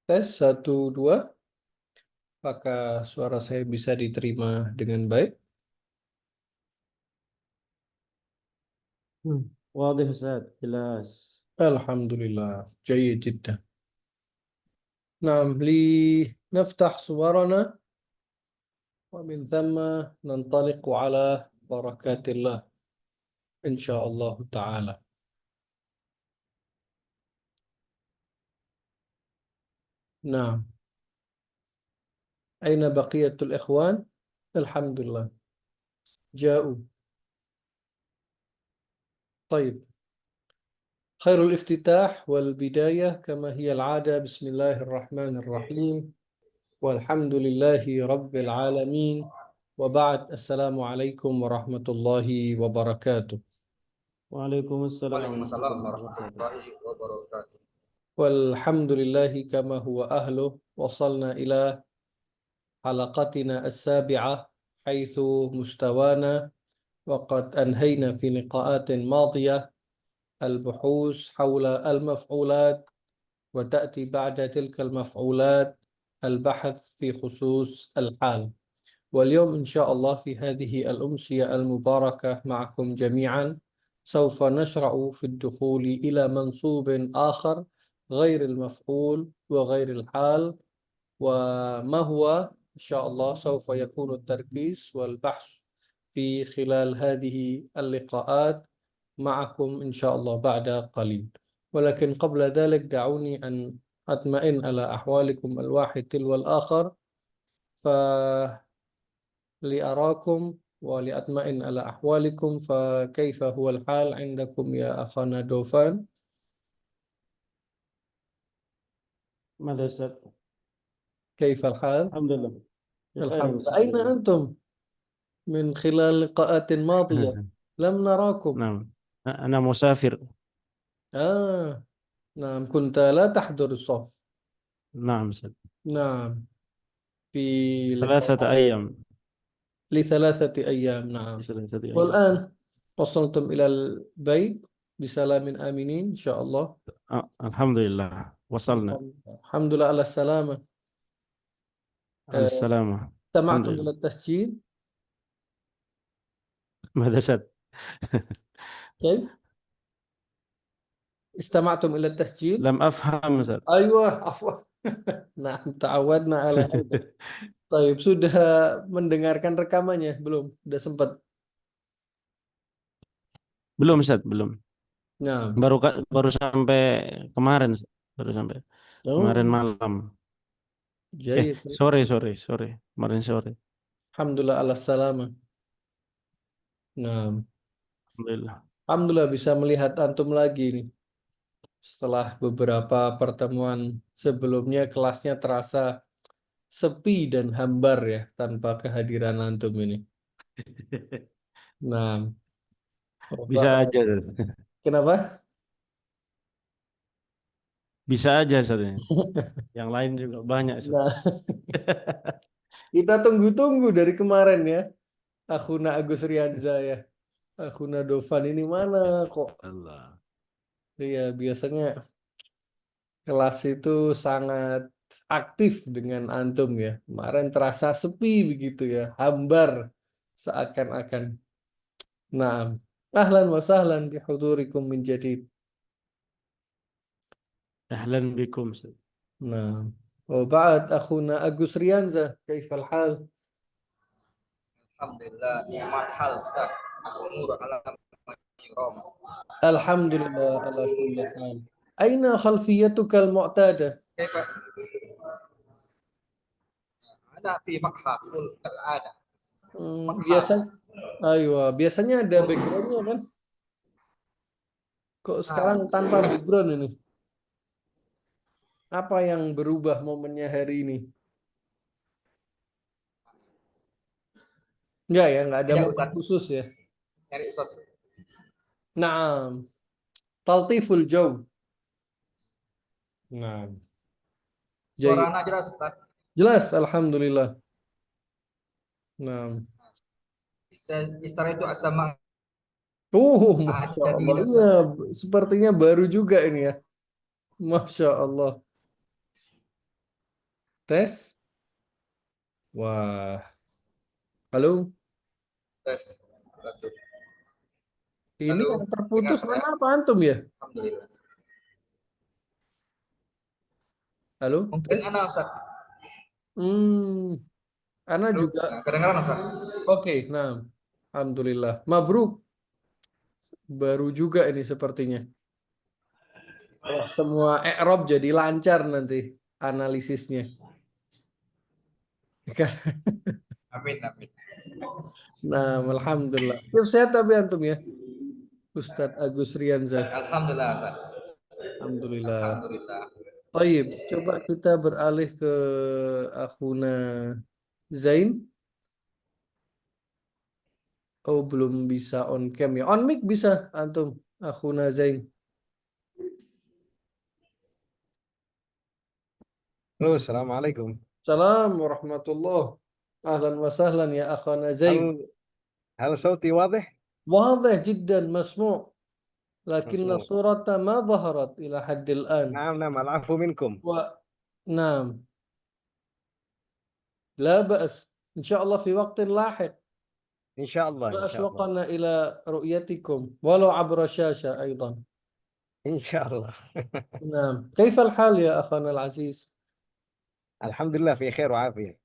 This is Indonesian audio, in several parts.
Tes satu dua, apakah suara saya bisa diterima dengan baik? واضح أستاذ jelas. Alhamdulillah, جيد جدا. نعم، لنفتح صورنا ومن ثم ننطلق على بركات الله إن شاء الله تعالى. نعم، أين بقية الإخوان؟ الحمد لله جاءوا. طيب، خير الافتتاح والبداية كما هي العادة. بسم الله الرحمن الرحيم، والحمد لله رب العالمين، وبعد. السلام عليكم ورحمة الله وبركاته. Waalaikumsalam Waalaikumsalam warahmatullahi wabarakatuh. warahmatullahi wabarakatuh. والحمد لله كما هو أهله. وصلنا إلى حلقتنا السابعة، حيث مستوانا وقد أنهينا في لقاءات ماضية البحوث حول المفعولات، وتأتي بعد تلك المفعولات البحث في خصوص الحال. واليوم إن شاء الله في هذه الأمسية المباركة معكم جميعا سوف نشرع في الدخول إلى منصوب آخر غير المفعول وغير الحال. وما هو؟ إن شاء الله سوف يكون التركيز والبحث في خلال هذه اللقاءات معكم إن شاء الله بعد قليل. ولكن قبل ذلك دعوني أن أطمئن على أحوالكم الواحد تلو الآخر، فلأراكم ولأطمئن على أحوالكم. فكيف هو الحال عندكم يا أخانا دوفان؟ Mada Ustaz? كيف الحال؟ Alhamdulillah. الحمد Bikhair لله. أين Alhamdulillah. أنتم من خلال لقاءات ماضية؟ لم نراكم. Naam. Ana musafir. آه نعم، كنت لا تحضر الصف. Naam Ustaz. نعم، في Thalathata لقاء ayyam. لثلاثة أيام. نعم، Thalathata ayyam. والآن وصلتم إلى البيت بسلام آمنين إن شاء الله. Alhamdulillah. Wasalna. الحمد لله على السلامة. آه، Al-salamah. استمعتم إلى Alhamdulillah. التسجيل؟ Mada Ustaz? كيف؟ استمعتم إلى التسجيل؟ Lam afham Ustaz. أيوة، عفوا. نعم، تعودنا على هذا. طيب، sudah mendengarkan rekamannya belum? Sudah sempat? Belum Ustaz, belum. Nah, Baru sampai kemarin Ustaz. Baru sampai kemarin oh, malam. jahit. Sore. Kemarin sore. Alhamdulillah ala salamah. Nah, Alhamdulillah. Alhamdulillah bisa melihat antum lagi nih. Setelah beberapa pertemuan sebelumnya, kelasnya terasa sepi dan hambar ya tanpa kehadiran antum ini. Nah, oh, Bisa aja Ustaz. kenapa? Bisa aja Ustaz. Yang lain juga banyak Ustaz. Nah, kita tunggu-tunggu dari kemarin ya. Akhuna Agus Rianza ya. Akhuna Dofan ini mana kok? Allah. Iya, biasanya kelas itu sangat aktif dengan antum ya. Kemarin terasa sepi begitu ya, hambar seakan-akan. Naam. Ahlan wa sahlan bihudurikum min jadid. Ahlan bikum Ustaz. Naam. وبعد أخونا أغوس ريانزا كيف الحال؟ Alhamdulillah ni'mal hal Ustaz. Al-umur ala ma yuram. الحمد لله على كل حال. أين خلفيتك المعتادة؟ Kaifa ana fi maqha kul kal'ada. Maqha. Biasa, ayo, biasanya ada backgroundnya kan? Kok sekarang Nah, tanpa background ini? Apa yang berubah momennya hari ini? Enggak ya, enggak ada ya momen Ustaz, khusus ya. nyari sos. Naam, taltiful jaw. Naam, jadi Suarana jelas Ustaz. jelas, alhamdulillah. Naam. Istara itu as-sama Masya Allah. jadi Iya, Ustaz. sepertinya baru juga ini ya. Masya Allah. Tes. Wah. Halo. Tes. Satu. Ini Halo, yang dengar terputus saya? mana apa antum ya? Alhamdulillah. Halo, Mungkin tes. Ana Ustaz. Hmm, Ana Halo, juga. nah, kedengaran Ustaz? Oke, nah. Alhamdulillah. Mabruk. Baru juga ini sepertinya. Wah, semua i'rab jadi lancar nanti analisisnya. Amin, amin. Nah, alhamdulillah. Yuk, sehat tapi antum ya. Ustadz Agus Rianza. Alhamdulillah Ustaz. Alhamdulillah. Alhamdulillah. Baik, coba kita beralih ke Akhuna Zain. Oh, belum bisa on cam ya. On mic bisa antum, Akhuna Zain. Halo, Assalamualaikum. Salam warahmatullah. Ahlan wa sahlan ya Akhana Zain. هل هل صوتي واضح؟ واضح جدا مسموع لكن مسموع. الصورة ما ظهرت إلى حد الآن. نعم نعم، العفو منكم. نعم لا بأس إن شاء الله في وقت لاحق إن شاء الله إن شاء الله. وأشوقنا إلى رؤيتكم ولو عبر شاشة أيضا. إن شاء الله. نعم كيف الحال يا أخانا العزيز؟ الحمد لله في خير وعافية.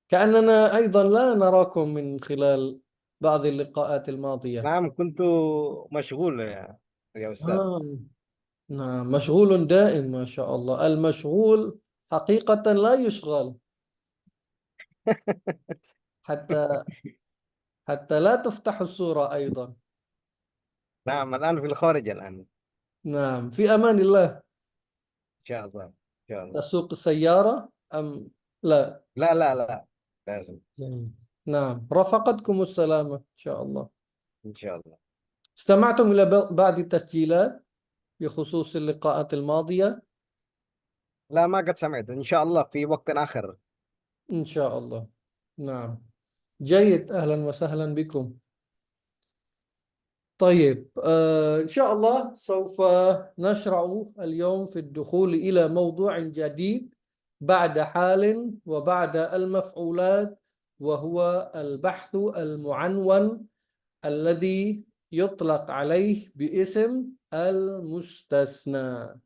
كأننا أيضا لا نراكم من خلال بعض اللقاءات الماضية. نعم، كنت مشغول يا أستاذ. آه. نعم مشغول دائم ما شاء الله. المشغول حقيقة لا يشغل حتى لا تفتح الصورة أيضا. نعم، الآن في الخارج الآن. نعم في أمان الله. إن شاء الله إن شاء الله. تسوق السيارة أم لا؟ لا لا لا، لازم. نعم رافقتكم السلامة إن شاء الله. إن شاء الله. استمعتم إلى بعض التسجيلات بخصوص اللقاءات الماضية؟ لا، ما قد سمعت. إن شاء الله في وقت آخر. إن شاء الله. نعم جيد أهلا وسهلا بكم. طيب إن شاء الله سوف نشرع اليوم في الدخول إلى موضوع جديد بعد حال وبعد المفعولات، وهو البحث المعنون الذي يطلق عليه باسم المستثنى.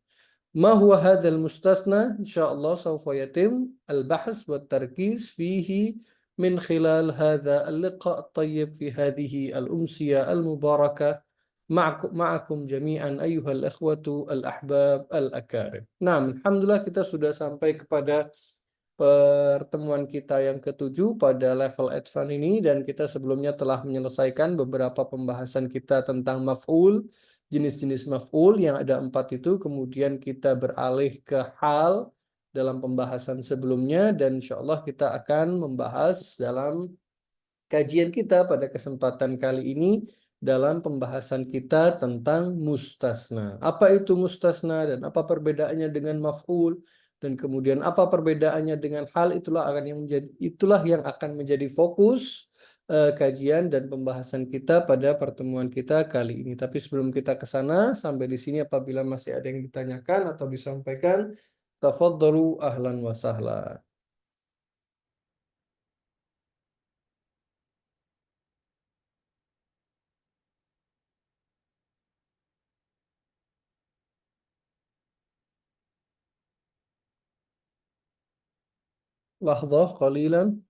ما هو هذا المستثنى؟ إن شاء الله سوف يتم البحث والتركيز فيه من خلال هذا اللقاء الطيب في هذه الأمسية المباركة معكم جميعا أيها الأخوة الأحباب الأكارم. Nah, alhamdulillah kita sudah sampai kepada pertemuan kita yang ketujuh pada level advance ini, dan kita sebelumnya telah menyelesaikan beberapa pembahasan kita tentang maf'ul, jenis-jenis maf'ul yang ada 4 itu. Kemudian kita beralih ke hal dalam pembahasan sebelumnya, dan insya Allah kita akan membahas dalam kajian kita pada kesempatan kali ini dalam pembahasan kita tentang mustasna. Apa itu mustasna dan apa perbedaannya dengan maf'ul? Dan kemudian apa perbedaannya dengan hal, itulah yang akan menjadi fokus kajian dan pembahasan kita pada pertemuan kita kali ini. Tapi sebelum kita ke sana, sampai di sini apabila masih ada yang ditanyakan atau disampaikan, tafadhalu ahlan wa sahlan. Lahzah qalilan.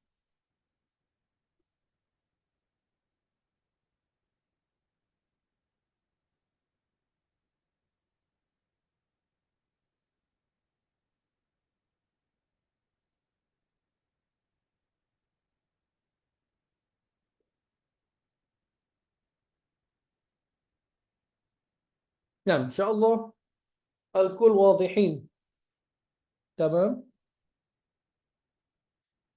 Nah, insyaallah al-kul wadihin. Tamam.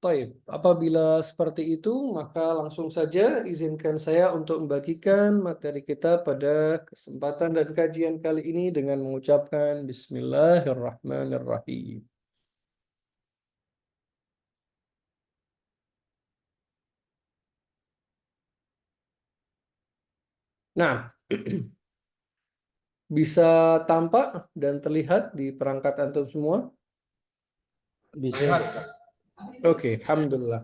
Taib. Apabila seperti itu, maka langsung saja izinkan saya untuk membagikan materi kita pada kesempatan dan kajian kali ini dengan mengucapkan Bismillahirrahmanirrahim. Nah, bisa tampak dan terlihat di perangkat antum semua? Bisa. Bagaimana, Ustaz? Oke, alhamdulillah.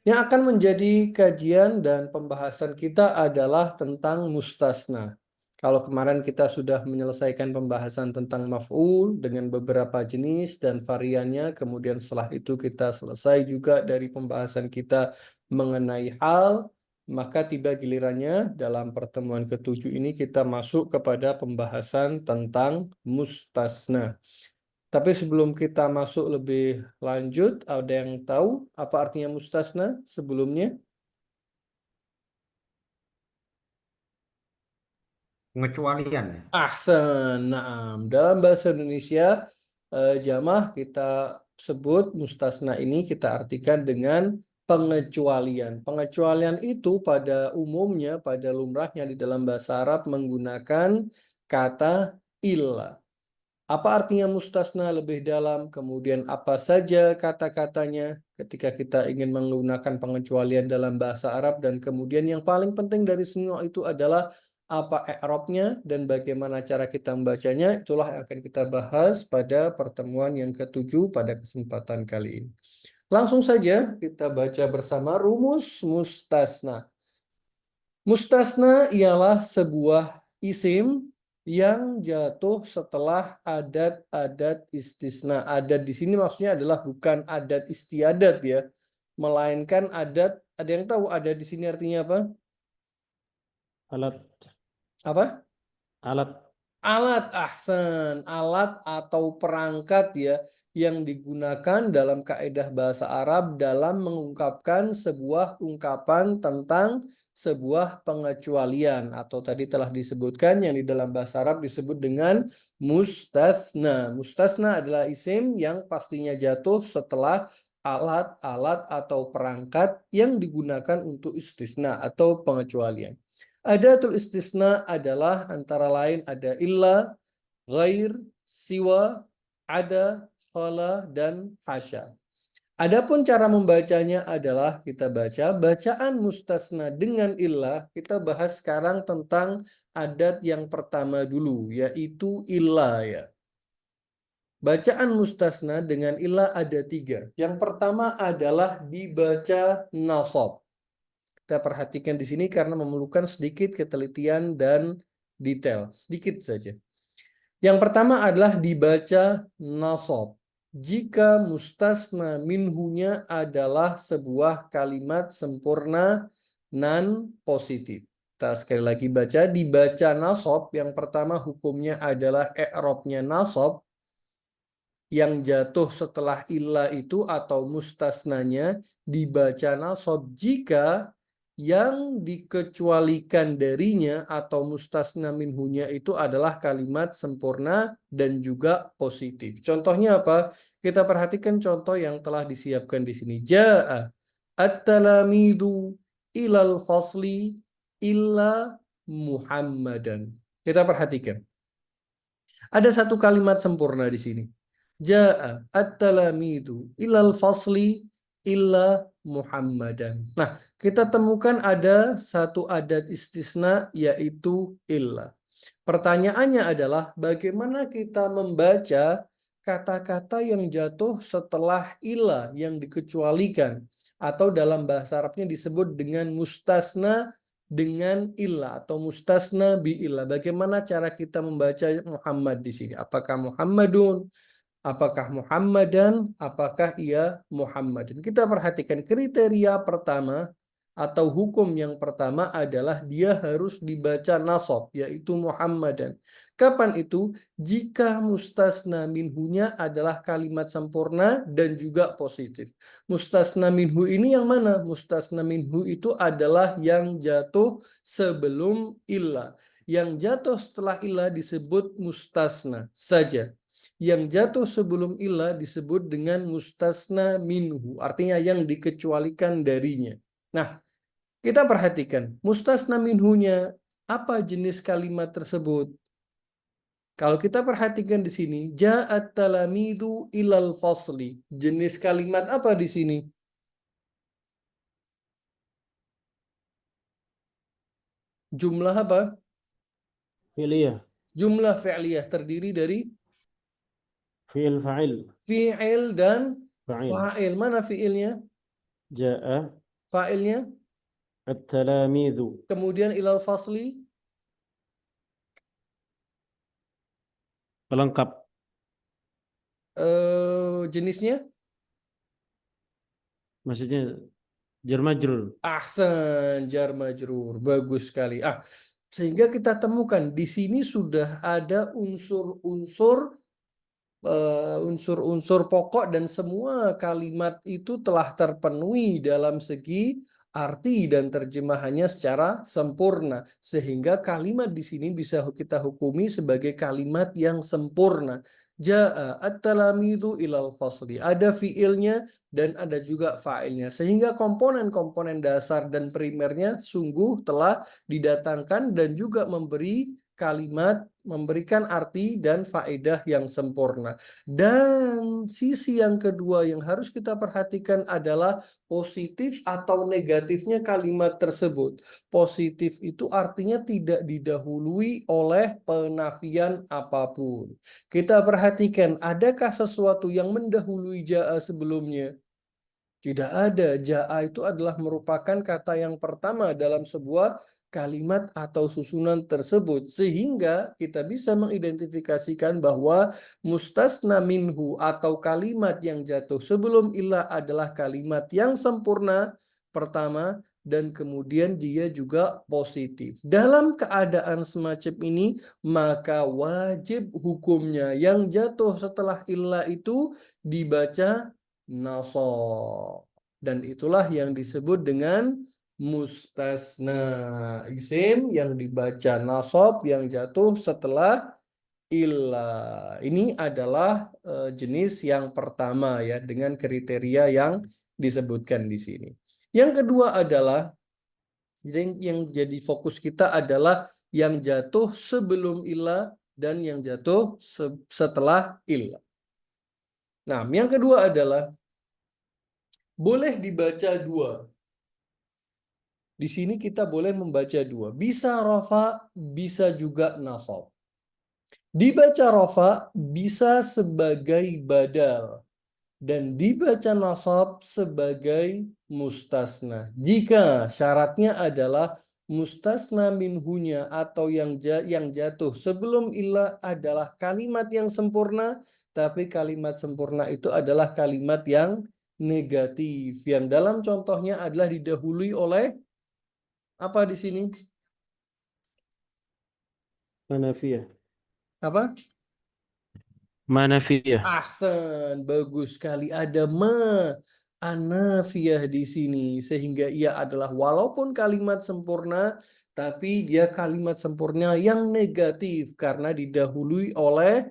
Yang akan menjadi kajian dan pembahasan kita adalah tentang mustasna. Kalau kemarin kita sudah menyelesaikan pembahasan tentang maf'ul dengan beberapa jenis dan variannya, kemudian setelah itu kita selesai juga dari pembahasan kita mengenai hal, maka tiba gilirannya dalam pertemuan ketujuh ini kita masuk kepada pembahasan tentang mustasna. Tapi sebelum kita masuk lebih lanjut, ada yang tahu apa artinya mustasna sebelumnya? Pengecualian ya. Ahsan, naam. Dalam bahasa Indonesia, jamaah kita sebut mustasna ini kita artikan dengan pengecualian. Pengecualian itu pada umumnya, pada lumrahnya di dalam bahasa Arab menggunakan kata illa. Apa artinya mustasna lebih dalam? Kemudian apa saja kata-katanya ketika kita ingin menggunakan pengecualian dalam bahasa Arab? Dan kemudian yang paling penting dari semua itu adalah apa i'rabnya dan bagaimana cara kita membacanya. Itulah yang akan kita bahas pada pertemuan yang ketujuh pada kesempatan kali ini. Langsung saja kita baca bersama rumus mustasna. Mustasna ialah sebuah isim yang jatuh setelah adat-adat istisna. Adat di sini maksudnya adalah bukan adat istiadat ya, melainkan adat. Ada yang tahu adat di sini artinya apa? Alat. Apa? Alat. Alat, ahsan, alat atau perangkat ya yang digunakan dalam kaidah bahasa Arab dalam mengungkapkan sebuah ungkapan tentang sebuah pengecualian atau tadi telah disebutkan yang di dalam bahasa Arab disebut dengan mustasna. Mustasna adalah isim yang pastinya jatuh setelah alat-alat atau perangkat yang digunakan untuk istisna atau pengecualian. Adatul istisna adalah antara lain ada illa, ghair, siwa, ada, khala, dan hasya. Adapun cara membacanya adalah kita baca bacaan mustasna dengan illa. Kita bahas sekarang tentang adat yang pertama dulu, yaitu illa ya. Bacaan mustasna dengan illa ada 3. Yang pertama adalah dibaca nasab. Kita perhatikan di sini karena memerlukan sedikit ketelitian dan detail, sedikit saja. Yang pertama adalah dibaca nasab. Jika mustasna minhunya adalah sebuah kalimat sempurna non positif. Kita sekali lagi baca, dibaca nasab. Yang pertama hukumnya adalah i'rabnya nasab yang jatuh setelah illa itu atau mustasnanya dibaca nasab jika yang dikecualikan darinya atau mustasna minhunya itu adalah kalimat sempurna dan juga positif. Contohnya apa? Kita perhatikan contoh yang telah disiapkan di sini. Ja'a at-talamidu ilal fasli illa Muhammadan. Kita perhatikan. Ada satu kalimat sempurna di sini. Ja'a at-talamidu ilal fasli illa Muhammadan. Nah, kita temukan ada satu adat istisna yaitu illa. Pertanyaannya adalah bagaimana kita membaca kata-kata yang jatuh setelah illa yang dikecualikan atau dalam bahasa Arabnya disebut dengan mustasna dengan illa atau mustasna bi illa. Bagaimana cara kita membaca Muhammad di sini? Apakah Muhammadun? Apakah Muhammadan? Apakah ia Muhammadin? Kita perhatikan kriteria pertama atau hukum yang pertama adalah dia harus dibaca nasab, yaitu Muhammadan. Kapan itu? Jika mustasna minhunya adalah kalimat sempurna dan juga positif. Mustasna minhu ini yang mana? Mustasna minhu itu adalah yang jatuh sebelum illa. Yang jatuh setelah illa disebut mustasna saja. Yang jatuh sebelum illa disebut dengan mustasna minhu, artinya yang dikecualikan darinya. Nah, kita perhatikan mustasna minhunya apa jenis kalimat tersebut. Kalau kita perhatikan di sini, ja'at talamidu ilal fasli. Jenis kalimat apa di sini? Jumlah apa? Fi'liyah. Jumlah fi'liyah terdiri dari fi'il fa'il. Fi'il dan Fa'il. fa'il. Mana fi'ilnya? Ja'a Fa'ilnya. at-talamidhu. Kemudian ilal fasli. Pelengkap. Jenisnya. Maksudnya jar majrur. Ahsan, jar majrur. Bagus sekali. Sehingga kita temukan di sini sudah ada unsur-unsur pokok dan semua kalimat itu telah terpenuhi dalam segi arti dan terjemahannya secara sempurna, sehingga kalimat di sini bisa kita hukumi sebagai kalimat yang sempurna. Ja'a at-talamidu ilal fasli, ada fiilnya dan ada juga fa'ilnya, sehingga komponen-komponen dasar dan primernya sungguh telah didatangkan dan juga memberikan arti dan faedah yang sempurna. Dan sisi yang kedua yang harus kita perhatikan adalah positif atau negatifnya kalimat tersebut. Positif itu artinya tidak didahului oleh penafian apapun. Kita perhatikan, adakah sesuatu yang mendahului ja'a sebelumnya? Tidak ada. Ja'a itu adalah merupakan kata yang pertama dalam sebuah kalimat atau susunan tersebut, sehingga kita bisa mengidentifikasikan bahwa mustasna minhu atau kalimat yang jatuh sebelum illa adalah kalimat yang sempurna pertama, dan kemudian dia juga positif. Dalam keadaan semacam ini, maka wajib hukumnya yang jatuh setelah illa itu dibaca nasab, dan itulah yang disebut dengan mustasna, isim yang dibaca nasab yang jatuh setelah illa. Ini adalah jenis yang pertama ya, dengan kriteria yang disebutkan di sini. Yang kedua adalah yang jadi fokus kita adalah yang jatuh sebelum illa dan yang jatuh setelah illa. Nah, yang kedua adalah boleh dibaca dua. Di sini kita boleh membaca dua. Bisa rofa, bisa juga nasab. Dibaca rofa bisa sebagai badal. Dan dibaca nasab sebagai mustasna. Jika syaratnya adalah mustasna minhunya atau yang jatuh sebelum illa adalah kalimat yang sempurna, tapi kalimat sempurna itu adalah kalimat yang negatif, yang dalam contohnya adalah didahului oleh apa di sini? Manafiyah. Apa? Manafiyah. Ahsan, bagus sekali. Ada anafiyah di sini, sehingga ia adalah walaupun kalimat sempurna, tapi dia kalimat sempurna yang negatif karena didahului oleh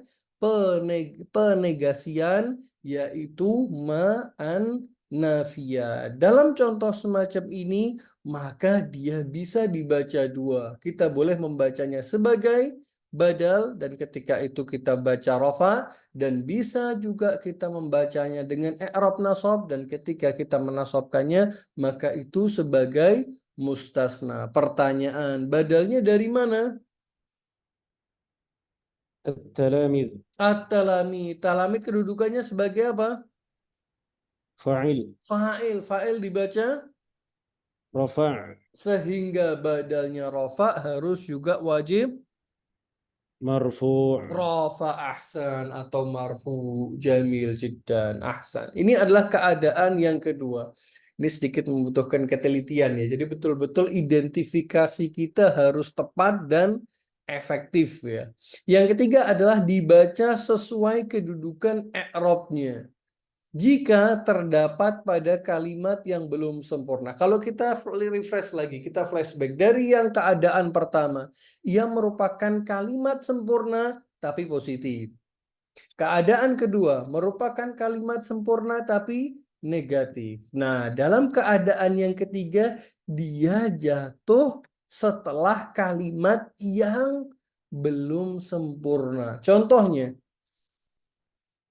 penegasian, yaitu ma'an nafiyah. Dalam contoh semacam ini, maka dia bisa dibaca dua. Kita boleh membacanya sebagai badal, dan ketika itu kita baca rofa, dan bisa juga kita membacanya dengan i'rab nasab, dan ketika kita menasabkannya maka itu sebagai mustasna. Pertanyaan, badalnya dari mana? At-talamidh. At-talamid. Talamid kedudukannya sebagai apa? Fa'il. Fa'il dibaca Rafa'. sehingga badalnya rofa harus juga wajib Marfu'. Rafa, ahsan, atau marfu. Jamil jiddan, ahsan. Ini adalah keadaan yang kedua. Ini sedikit membutuhkan ketelitian ya. Jadi betul-betul identifikasi kita harus tepat dan efektif ya. Yang ketiga adalah dibaca sesuai kedudukan i'rabnya. Jika terdapat pada kalimat yang belum sempurna. Kalau kita refresh lagi, kita flashback dari yang keadaan pertama, ia merupakan kalimat sempurna tapi positif. Keadaan kedua merupakan kalimat sempurna tapi negatif. Nah, dalam keadaan yang ketiga, dia jatuh setelah kalimat yang belum sempurna. Contohnya,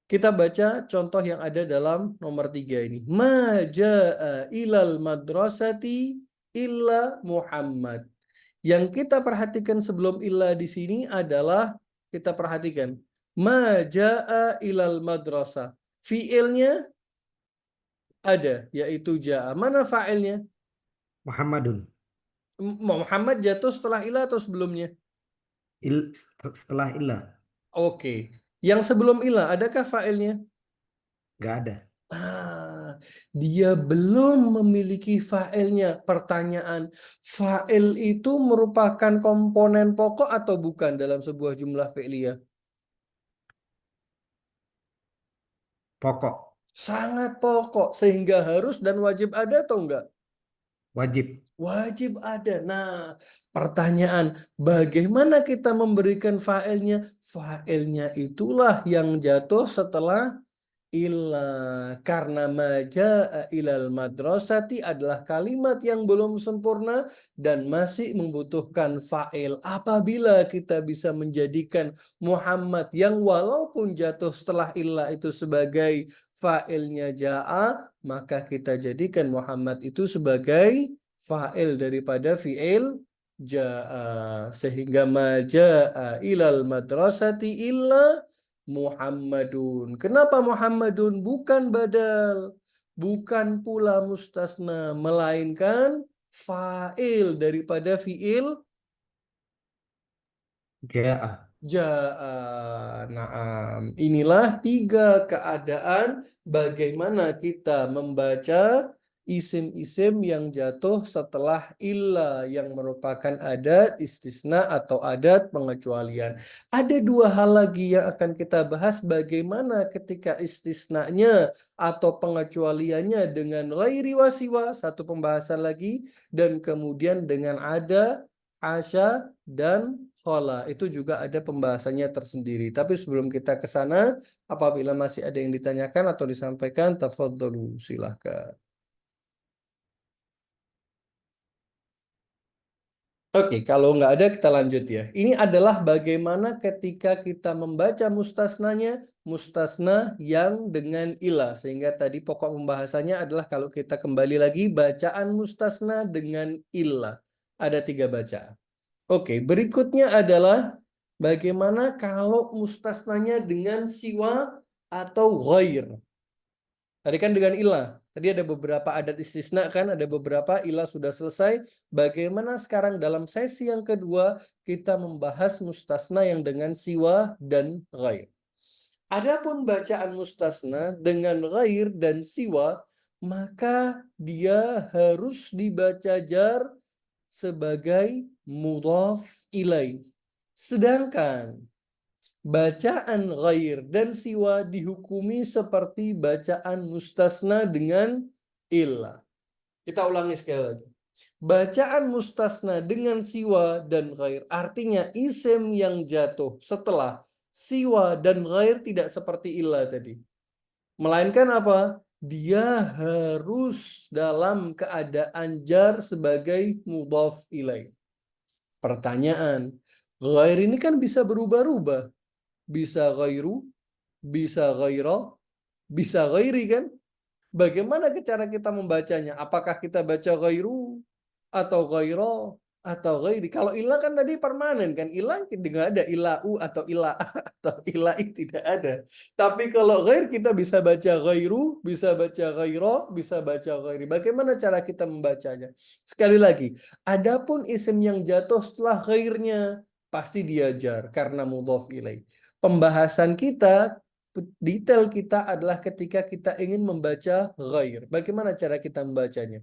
kita baca contoh yang ada dalam nomor 3 ini. Ma ja'a ilal madrasati illa Muhammad. Yang kita perhatikan sebelum illa di sini adalah, kita perhatikan, Ma ja'a ilal madrasah. Fiilnya ada, yaitu ja'a. Mana fa'ilnya? Muhammadun. Muhammad jatuh setelah ila atau sebelumnya? Setelah illa. Oke. Yang sebelum ila, adakah fa'ilnya? Nggak ada. Dia belum memiliki fa'ilnya. Pertanyaan, fa'il itu merupakan komponen pokok atau bukan dalam sebuah jumlah fi'liyah? Pokok. Sangat pokok, sehingga harus dan wajib ada atau enggak? Wajib. Wajib ada. Nah, pertanyaan, bagaimana kita memberikan fa'ilnya? Fa'ilnya itulah yang jatuh setelah illa, karena maja ilal madrasati adalah kalimat yang belum sempurna dan masih membutuhkan fa'il. Apabila kita bisa menjadikan Muhammad yang walaupun jatuh setelah illa itu sebagai fa'ilnya ja'a, maka kita jadikan Muhammad itu sebagai fa'il daripada fi'il ja'a, sehingga maja ilal madrasati illa Muhammadun. Kenapa Muhammadun? Bukan badal, bukan pula mustasna, melainkan fa'il daripada fi'il Ja'a. ja'a. Naam. Inilah 3 keadaan bagaimana kita membaca isim-isim yang jatuh setelah illa yang merupakan adat istisna atau adat pengecualian. Ada 2 hal lagi yang akan kita bahas, bagaimana ketika istisnanya atau pengecualiannya dengan ghairi wasiwa, satu pembahasan lagi, dan kemudian dengan ada, asya, dan khola. Itu juga ada pembahasannya tersendiri. Tapi sebelum kita ke sana, apabila masih ada yang ditanyakan atau disampaikan, tafadhalu, silahkan. Oke, kalau nggak ada kita lanjut ya. Ini adalah bagaimana ketika kita membaca mustasnanya, mustasna yang dengan ilah. Sehingga tadi pokok pembahasannya adalah kalau kita kembali lagi bacaan mustasna dengan ilah. Ada 3 bacaan. Oke, berikutnya adalah bagaimana kalau mustasnanya dengan siwa atau ghair. Tadi kan dengan ilah. Tadi ada beberapa adat istisna kan, ada beberapa ilah sudah selesai. Bagaimana sekarang dalam sesi yang kedua kita membahas mustasna yang dengan siwa dan ghair. Adapun bacaan mustasna dengan ghair dan siwa, maka dia harus dibaca jar sebagai mudhaf ilaih. Sedangkan bacaan ghair dan siwa dihukumi seperti bacaan mustasna dengan illa. Kita ulangi sekali lagi. Bacaan mustasna dengan siwa dan ghair artinya isim yang jatuh setelah siwa dan ghair tidak seperti illa tadi. Melainkan apa? Dia harus dalam keadaan jar sebagai mudhaf ilaih. Pertanyaan, ghair ini kan bisa berubah-ubah. Bisa ghairu, bisa ghaira, bisa ghairi kan? Bagaimana cara kita membacanya? Apakah kita baca ghairu atau ghaira atau ghairi? Kalau ilah kan tadi permanen kan? Ilah tidak ada ilahu atau ilah atau ilai tidak ada. Tapi kalau ghair kita bisa baca ghairu, bisa baca ghaira, bisa baca ghairi. Bagaimana cara kita membacanya? Sekali lagi, adapun isim yang jatuh setelah ghairnya pasti diajar karena mudhaf ilaih. Pembahasan kita, detail kita adalah ketika kita ingin membaca ghair. Bagaimana cara kita membacanya?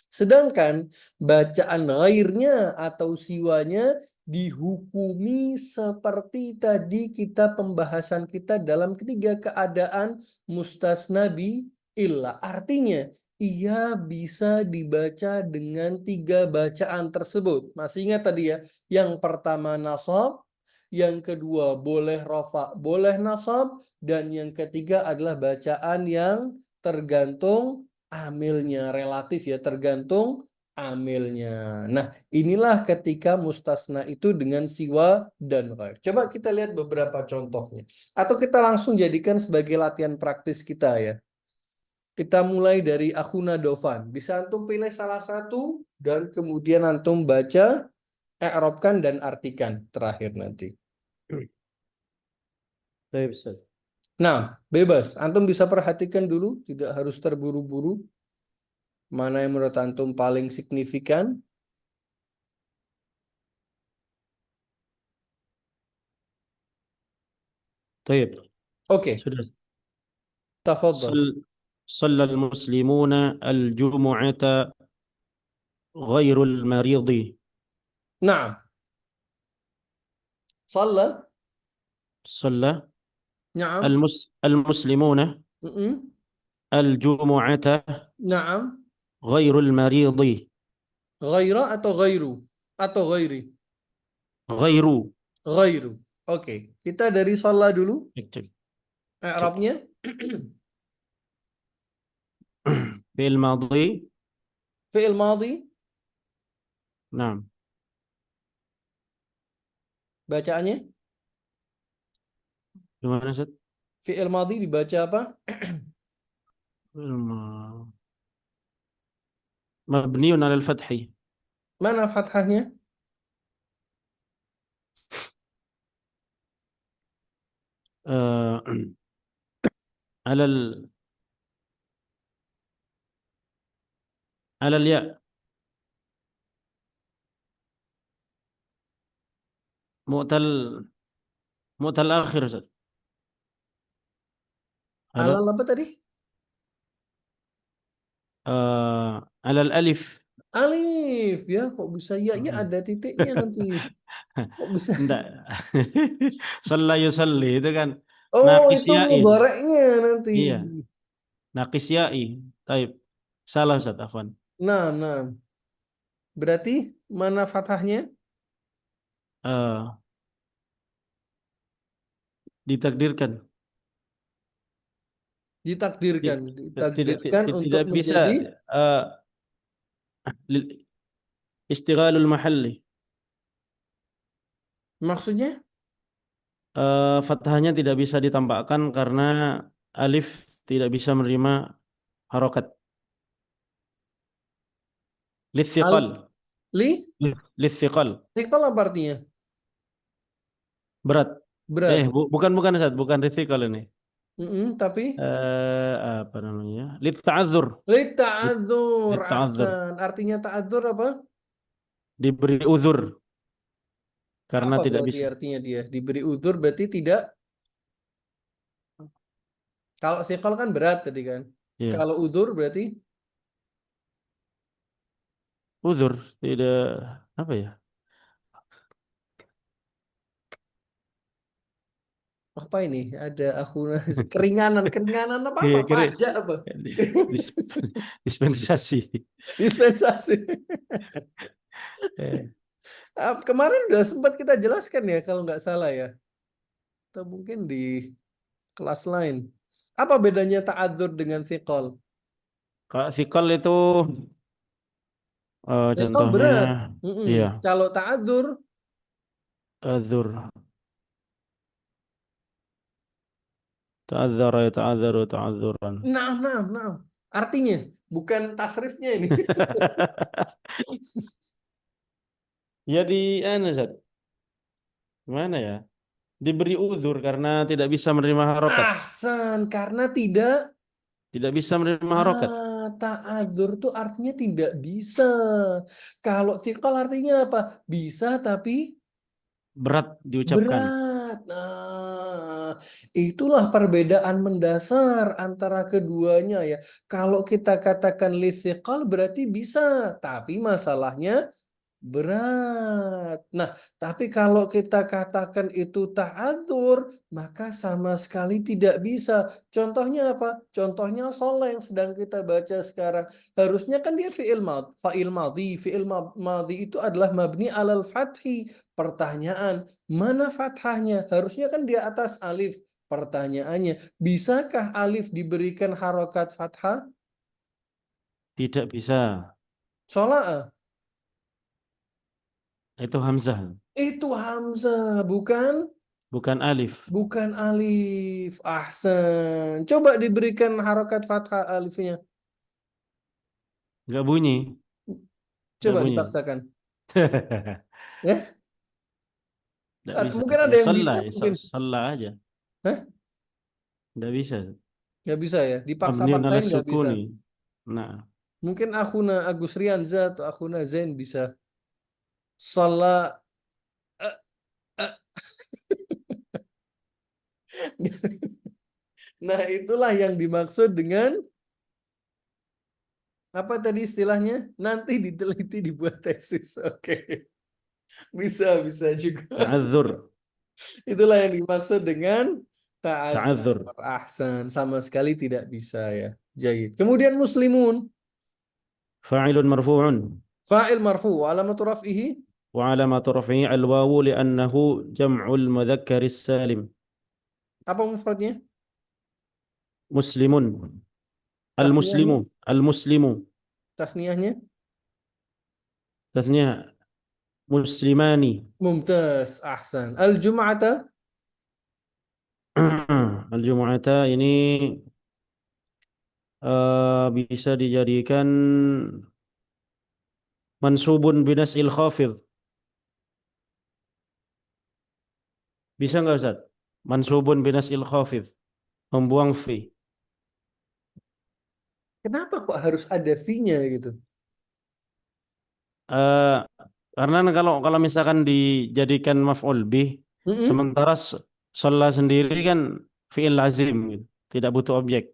Sedangkan bacaan ghairnya atau siwanya dihukumi seperti tadi kita pembahasan kita dalam ketiga keadaan mustasna bi illa. Artinya ia bisa dibaca dengan 3 bacaan tersebut. Masih ingat tadi ya? Yang pertama nasab, yang kedua boleh rafa, boleh nasab, dan yang ketiga adalah bacaan yang tergantung amilnya, relatif ya, tergantung amilnya. Nah, inilah ketika mustasna itu dengan siwa dan ghair. Coba kita lihat beberapa contohnya. Atau kita langsung jadikan sebagai latihan praktis kita ya. Kita mulai dari akhuna Dofan. Bisa antum pilih salah satu dan kemudian antum baca, i'rabkan dan artikan terakhir nanti. Baik, Ustaz. Nah, bebas. Antum bisa perhatikan dulu, tidak harus terburu-buru. Mana yang menurut antum paling signifikan? Baik, Oke, sudah. tafadhal. صلى المسلمون الجمعة غير المريض. Nah, صلى. صلى Naam. المسلمون Mm-mm. الجمعة Naam. غير المريض. Ghaira atau ghairu? Atau ghairi? غير. Ghairu. Oke, kita dari sholat dulu. اكتب. I'rabnya. في الماضي. Fi'il madhi. نعم. Bacaannya. gimana Ustaz? Fi'il madhi dibaca apa? مبني على الفتح. Mana fathahnya? آه، على على الياء. مؤتل مؤتل آخر Ustaz. على Alal apa tadi? على الألف. Alif. Ya, kok bisa ya? Ya ada titiknya nanti. Kok bisa? Enggak. Shalla yusalli itu kan Oh, naqis itu ya'i. mudhari'nya nanti. Iya, naqis ya'i. Taib. Salah Ustaz, afwan. Nah, nah. Berarti mana fathahnya? Eh, ditakdirkan. Ditakdirkan. Tidak Ditakdirkan untuk tidak bisa menjadi eh, istighalul mahalli. maksudnya? Fathahnya tidak bisa ditambahkan karena alif tidak bisa menerima harokat. Lithiqal. Li? Lithiqal. Tikal apa artinya? Berat. Berat. Bukan bukan Ustaz, bukan lithiqal ini. Tapi? Apa namanya? Litta'adzur. Li ta'adzur. Litta'adzur. Ahsan. Artinya ta'adzur apa? Diberi uzur karena Apa tidak berarti bisa. artinya dia? Diberi uzur berarti tidak. Kalau sikal kan berat tadi kan. Iya. Kalau uzur berarti Uzur tidak apa ya? apa ini? Ada aku keringanan apa Iya, apa kira pajak apa? dis- dispensasi. Dispensasi. Eh, Kemarin udah sempat kita jelaskan ya kalau nggak salah ya. Atau mungkin di kelas lain. Apa bedanya ta'adzur dengan thiqal? Kalau sikol itu Thiqal contohnya berat. iya, Kalau ta'adzur, azur. Ta'adzara ya ta'adzaru ta'adzuran. nah. Artinya, bukan tasrifnya ini. Ya di Zat. Gimana ya? Diberi uzur karena tidak bisa menerima harokat. Ahsan, karena tidak. Tidak bisa menerima harokat. Ta'adzur tuh artinya tidak bisa. Kalau thiqal artinya apa? Bisa tapi Berat diucapkan. berat. Nah, itulah perbedaan mendasar antara keduanya ya. Kalau kita katakan lithiqal berarti bisa, tapi masalahnya berat. Nah, tapi kalau kita katakan itu ta'adzur, maka sama sekali tidak bisa. Contohnya apa? Contohnya sholat yang sedang kita baca sekarang. Harusnya kan dia fa'il madhi. Madhi itu adalah mabni alal fathi. Pertanyaan, mana fathahnya? Harusnya kan dia atas alif. Pertanyaannya, bisakah alif diberikan harokat fathah? Tidak bisa. Sholat. Itu hamzah, Itu Hamzah, bukan? bukan alif. Bukan alif. Ahsan. Coba diberikan harokat fathah alifnya. Enggak bunyi. Enggak Coba bunyi. dipaksakan. Ya, Enggak bisa. mungkin ada Ya yang bisa, salah, mungkin. salah aja. Hah? Tidak bisa. Nggak bisa ya? Mabniun ala Dipaksa-paksain nggak bisa. sukuni. Nah, Mungkin Akhuna Agus Rianza atau Akhuna Zain bisa. Sholat. eh, eh. Nah, itulah yang dimaksud dengan apa tadi istilahnya? Nanti diteliti dibuat tesis. Oke. Bisa juga. ta'adzur. Itulah yang dimaksud dengan ta'adzur. Ta'adzur. Ahsan. Sama sekali tidak bisa ya. Jahit. Kemudian muslimun. Fa'ilun marfu'un. Fa'il marfu. Alamatu raf'ihi. وعلامة رفعه الواو لأنه جمع المذكر السالم. Apa mufradnya? مسلم. المسلم. Tasniyahnya? المسلم. Tasniyahnya? تثنية مسلمان. Mumtaz. Ahsan. Al-jum'ata. الجمعة ini bisa dijadikan mansubun binas'il khafid. Bisa nggak Ustaz? Mansubun binas'il khafid. Membuang fi. Kenapa kok harus ada fi-nya gitu? Eh, karena kalau misalkan dijadikan maf'ul bih, Mm-mm. sementara sholla sendiri kan fi'il lazim gitu. Tidak butuh objek.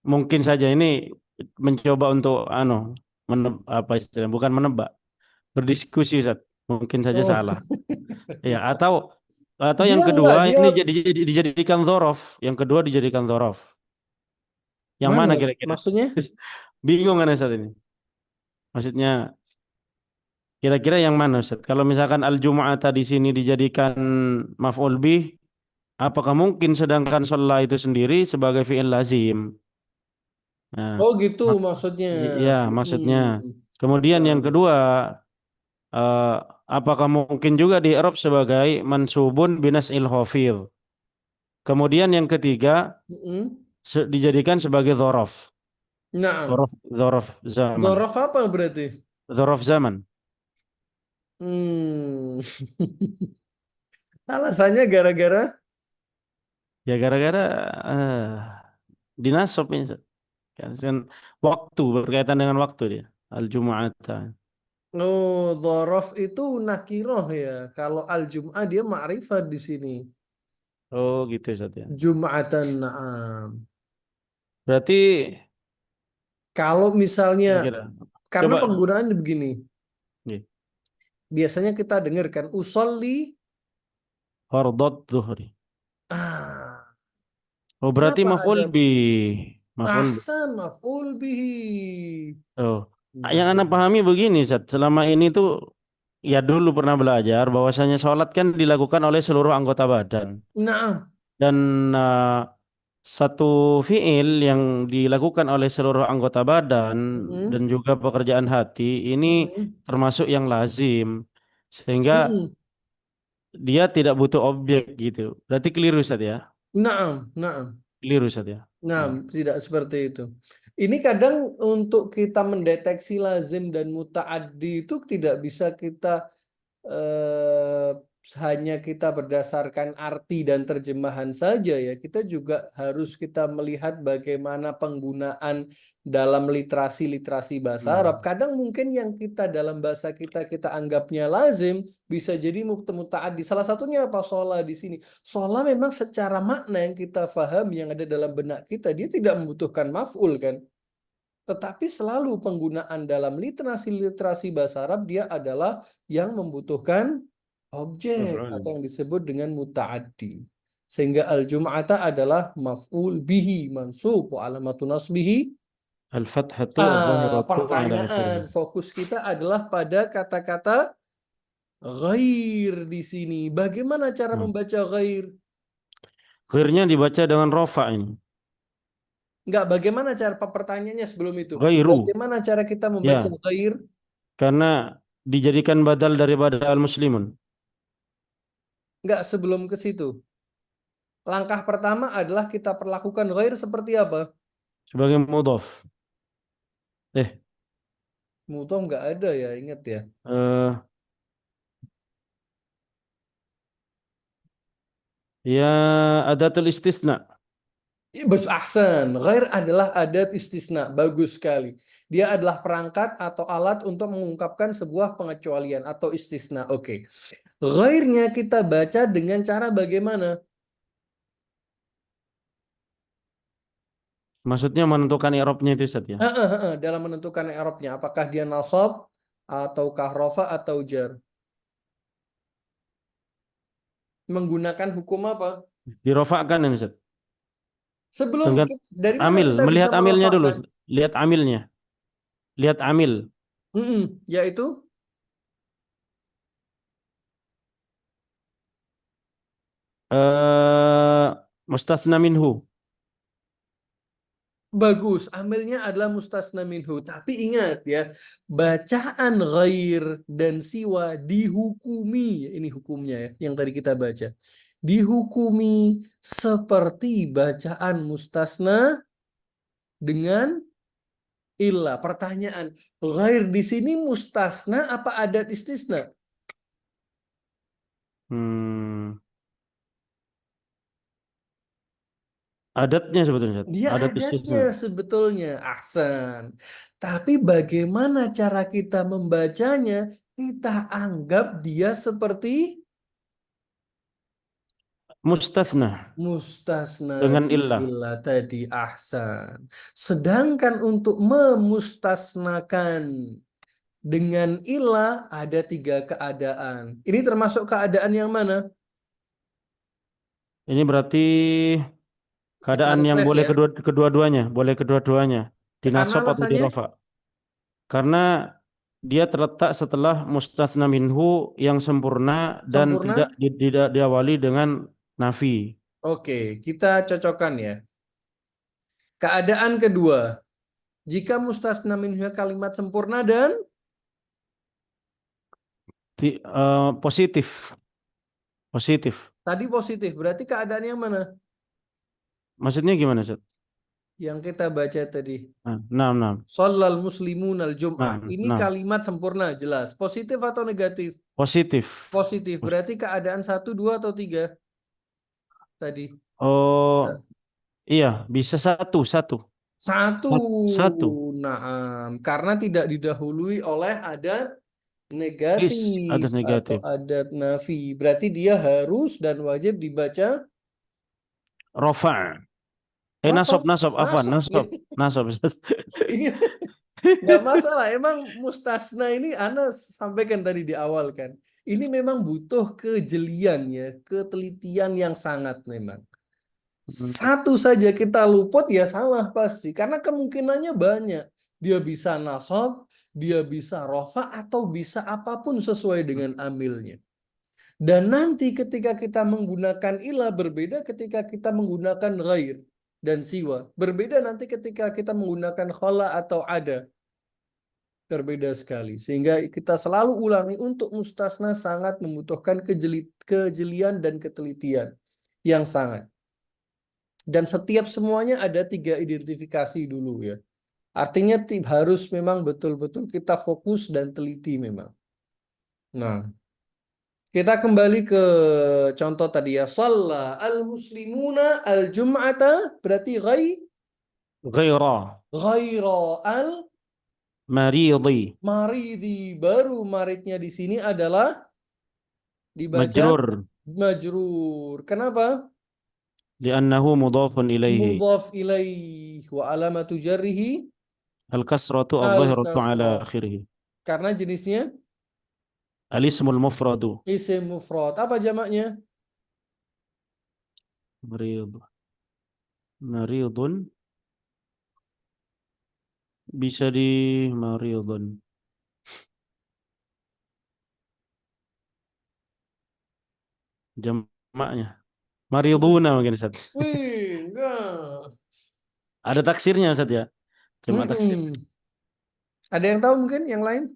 Mungkin saja ini mencoba untuk apa istilahnya, bukan menebak, berdiskusi Ustaz. Mungkin saja Oh. salah. Ya, atau yang Dia kedua enggak, dia ini dijadikan dzaraf. Yang kedua dijadikan dzaraf. Yang mana? mana kira-kira? Maksudnya? Bingung kan Ustaz ini. Maksudnya kira-kira yang mana Ustaz? Kalau misalkan al-jumu'ata di sini dijadikan maf'ul bih, apakah mungkin sedangkan sholat itu sendiri sebagai fi'il lazim? Nah, Oh gitu mak- maksudnya. ya maksudnya. Mm-mm. Kemudian yang Nah. kedua, eh, apakah mungkin juga di Arab sebagai mansubun binas'il khafid? Kemudian yang ketiga, Mm-mm. dijadikan sebagai dzaraf. Nah, Dzaraf zaman. dzaraf apa berarti? Dzaraf zaman. Hmm. Alasannya gara-gara Ya gara-gara dinasab ini. Kan waktu, berkaitan dengan waktu dia. Al-Jumu'ata. oh, dzaraf itu nakiroh ya. Kalau al-jum'ah dia ma'rifat di sini. Oh gitu Ustaz ya. Jum'atan na'am. Berarti Kalau misalnya kira-kira. karena Coba. penggunaannya begini. Nih. Biasanya kita dengarkan usolli. Fardhat zuhri. Ah, Oh berarti kenapa maf'ul ada bih. Maf'ul bih. ahsan maf'ul bihi? Oh. Nah, Yang Anda pahami begini Ustaz. Selama ini tuh ya dulu pernah belajar bahwasanya sholat kan dilakukan oleh seluruh anggota badan. nah, Dan satu fiil yang dilakukan oleh seluruh anggota badan dan mm-mm, juga pekerjaan hati ini mm-mm, termasuk yang lazim sehingga mm-mm. dia tidak butuh objek gitu. Berarti keliru Ustaz ya? Naam, naam. Keliru Ustaz ya? Nah, Hmm. tidak seperti itu. Ini kadang untuk kita mendeteksi lazim dan muta'addi itu tidak bisa kita eh, hanya kita berdasarkan arti dan terjemahan saja ya. Kita juga harus kita melihat bagaimana penggunaan dalam literasi-literasi bahasa Arab. Kadang mungkin yang kita dalam bahasa kita anggapnya lazim bisa jadi muta'addi. Salah satunya apa? Sholat di sini. Sholat memang secara makna yang kita paham yang ada dalam benak kita dia tidak membutuhkan maf'ul kan. Tetapi selalu penggunaan dalam literasi-literasi bahasa Arab dia adalah yang membutuhkan objek Maf'ul. atau yang disebut dengan muta'addi. Sehingga al-jum'ata adalah maf'ul bihi mansub wa alamatu nasbihi. Al-fathatu adh-dhahiratu ala Pertanyaan akhirih. fokus kita adalah pada kata-kata ghair di sini. Bagaimana cara Hmm. membaca ghair? Akhirnya dibaca dengan rofa ini. Enggak, bagaimana cara pertanyaannya sebelum itu? Ghairu. Bagaimana cara kita membaca Ya, ghair? karena dijadikan badal daripada al-muslimun. Enggak, sebelum ke situ. Langkah pertama adalah kita perlakukan ghair seperti apa? Sebagai mudhaf. Eh, Mutom enggak ada ya, ingat ya. eh Ya adatul istisna. Bas ahsan. Ghair adalah adat istisna. Bagus sekali. Dia adalah perangkat atau alat untuk mengungkapkan sebuah pengecualian atau istisna. Oke. Ghairnya kita baca dengan cara bagaimana? Maksudnya menentukan i'rabnya itu Ustaz ya. Dalam menentukan i'rabnya. Apakah dia nasab ataukah rafa atau jar? Menggunakan hukum apa? Dirofakkan ini Ustaz. Sebelum Tergantung dari mana amil, kita bisa melihat amilnya dulu. merofakkan? Lihat amilnya. Lihat amil. Yaitu Mustatsna minhu. bagus, amilnya adalah mustasna minhu. Tapi ingat ya, bacaan ghair dan siwa dihukumi. Ini hukumnya ya, yang tadi kita baca. Dihukumi seperti bacaan mustasna dengan illa. Pertanyaan, ghair di sini mustasna apa adat istisna? Adatnya sebetulnya Ustaz. Dia Adat istisna. adatnya sebetulnya, ahsan. Tapi bagaimana cara kita membacanya? Kita anggap dia seperti Mustatsna mustasna dengan bil illah. illah tadi, ahsan. Sedangkan untuk memustasnakan dengan ilah ada 3 keadaan. Ini termasuk keadaan yang mana? Ini berarti Kita keadaan yang refresh boleh ya. kedua-duanya, boleh kedua-duanya, Karena dinasab atau alasannya dirofa. Karena dia terletak setelah mustatsna minhu yang sempurna dan tidak sempurna. tidak diawali dengan nafi. Oke, kita cocokkan ya. Keadaan kedua, jika mustasna minhu kalimat sempurna dan Positif, positif. tadi positif, berarti keadaan yang mana? Maksudnya gimana Ustaz? Yang kita baca tadi. Nah, nah, Shallal muslimun al jum'ah. nah, Ini nah. kalimat sempurna, jelas. Positif atau negatif? Positif. Positif. Berarti keadaan 1, 2, atau 3 tadi? Oh, iya, bisa satu, satu. Satu. Satu. Naam. Karena tidak didahului oleh adat Adat negatif atau negatif. adat nafi. Berarti dia harus dan wajib dibaca Rofa. rafa. Nasab, apa? Nasab. Nasab. Ini nggak masalah. Emang mustasna ini Ana sampaikan tadi di awal kan. Ini memang butuh kejelian ya, ketelitian yang sangat memang. Satu saja kita luput ya salah pasti. Karena kemungkinannya banyak. Dia bisa nasab, dia bisa rofa, atau bisa apapun sesuai dengan amilnya. Dan nanti ketika kita menggunakan ilah berbeda ketika kita menggunakan ghair dan siwa. Berbeda nanti ketika kita menggunakan khala atau ada. Berbeda sekali. Sehingga kita selalu ulangi untuk mustasna sangat membutuhkan kejelian dan ketelitian yang sangat. Dan setiap semuanya ada 3 identifikasi dulu ya. Artinya harus memang betul-betul kita fokus dan teliti memang. Nah, kita kembali ke contoh tadi ya. Shalla al-muslimuna al-jum'ata berarti Ghaira. ghaira Maridi. al-maridi. Baru maridnya di sini adalah dibaca Majrur. majrur. Kenapa? Liannahu mudhafun ilaihi. Mudhaf ilaih wa alamatu jarrihi Al-kasratu al-zahiratu ala al-kasrah. akhirih. Karena jenisnya Al-ismul mufradu. isim mufrad. Apa jamaknya? Marid. Maridun. Bisa di maridun. Jamaknya. Mariduna mungkin Ustaz. Wih, enggak. Ada taksirnya Ustaz ya. Jamak taksir. Ada yang tahu mungkin yang lain?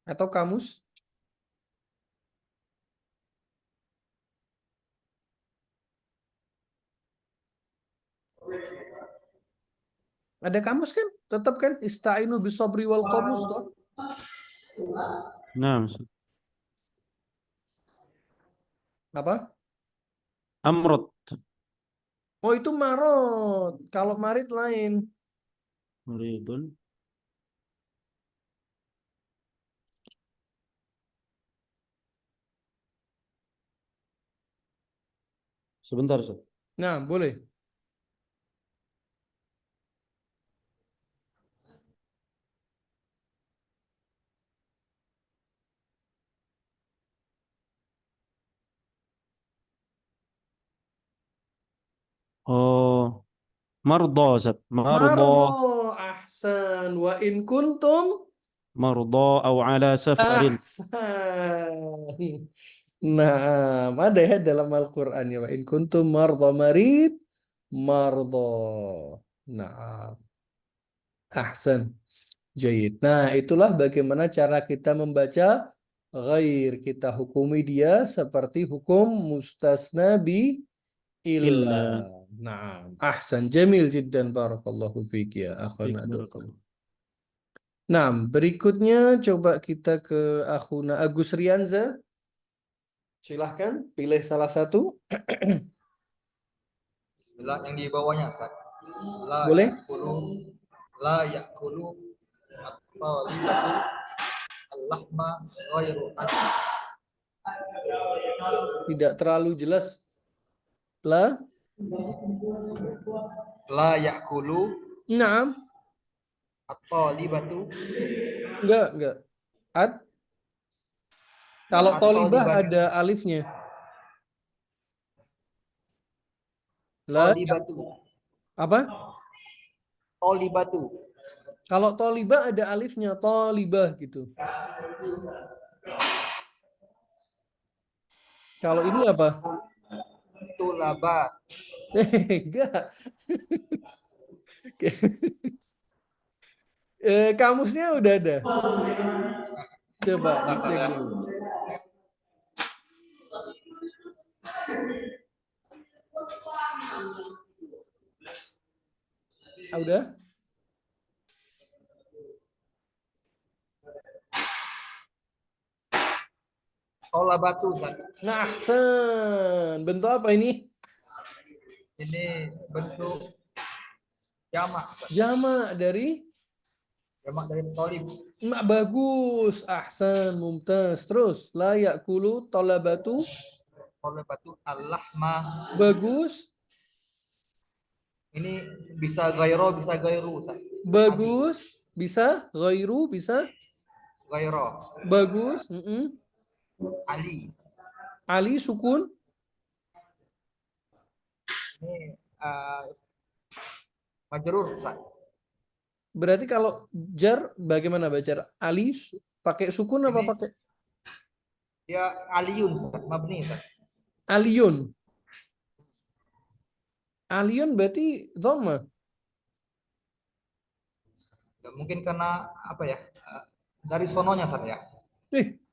Atau kamus? Ada kamus kan? Tetap kan? Ista'inu bisabri wal qamus toh. Nah, Ustaz. Apa? Amrod. Oh, itu marot. Kalau marid lain. Muridun. Sebentar, Ustaz. Nah, boleh. Oh, mardo, Ustaz. Mardo, Mardo, ahsan. Wa in kuntum mardo au ala safarin. ahsan. Nah, ada ya dalam Al-Qur'an ya, wa in kuntum mardo marid, mardo. Nah, ahsan. Jayid. Nah, itulah bagaimana cara kita membaca ghair. Kita hukumi dia seperti hukum mustasna bi illa. Illa. Nah, ahsan. Jamil jiddan. Barakallahu fiik ya akhana Baik, Dufan. barakallah. Nah, berikutnya coba kita ke akhuna Agus Rianza. Silahkan pilih salah satu. Bismillah, yang di bawahnya Ustaz. La Boleh? yakulu la yakulu at-talibatu al-lahma ghairu asli. Tidak terlalu jelas. La. La yakulu Naam. at-talibatu Enggak. At. Kalau tolibah at-talibatu ada alifnya. La. talibatu Apa? talibatu Kalau tolibah ada alifnya. Tolibah gitu. Kalau ini apa? tulaba Enggak. Kamusnya udah ada. Coba dicek dulu. Udah? talabatu Ustaz. Nah, ahsan. Bentuk apa ini? Ini bentuk jamak Ustaz. Jamak dari Jamak dari talib. bagus. Ahsan, mumtaz. Terus la yakulu talabatu. Talabatu al-lahma. Bagus. Ini bisa gairo, bisa gairu Ustaz. Bagus. Bisa ghairu, bisa Gairo. bagus. Ali. Ali sukun. Ini majrur Ustaz. Berarti kalau jar bagaimana baca? Ali pakai sukun apa Ini- pakai Dia aliyun Ustaz, mabni Ustaz. aliyun? Aliyun berarti dhamma. Ya, mungkin karena apa ya? Dari sononya Ustaz ya.